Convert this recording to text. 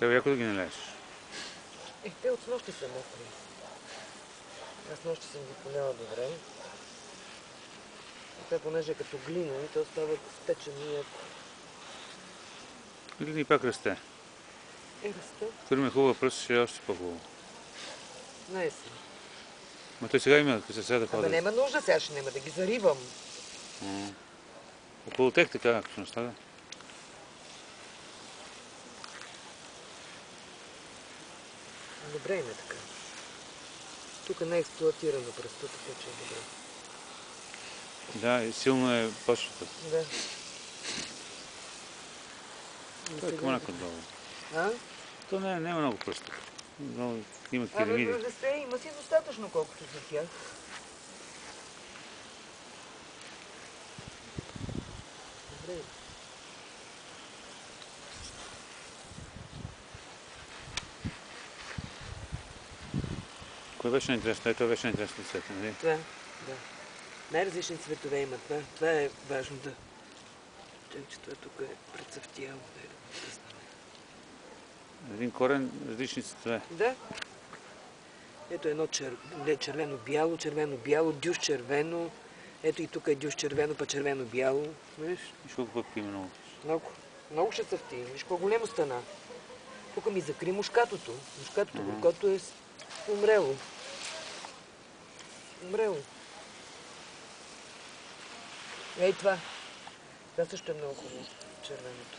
Трябва яко да ги налееш. Те от снощи са мокри. Аз нощи съм ги поляла добре. Те понеже като глина и то стават стечени яко. Глини пак расте. Расте. Турим е хубава пръст, ще е още по-хубаво. На есен. Ма той сега има, като се сега да ходят. Абе няма нужда, сега ще няма да ги заривам. Около тех така, ако ще настава. Добре им е така. Тук не е експлоатирано пръсто, така че е добре. Да, и силно е почвата. Да. Това е камънак отдолу. А? То не е много пръстък. Има керамиди. Абе, расте, има си достатъчно колкото за тях. Добре. Кое беше интересно? Това беше интересно цвета, нали? Това, да. Най-различни цветове има това. Това е важно да... Чакай, че това тук е прецъфтяло. Един корен, различни цветове. Да. Ето едно червено-бяло, червено-бяло, дюш червено. Ето и тук е дюш червено, па червено-бяло. Виж? Виж колко пък има много. Много. Много ще цъфти. Виж колко големо стана. Тук ми закри мушкатото. Мушкатото, горкото е умрело. Умрело. Ей това. Това също е много хубаво. Червеното.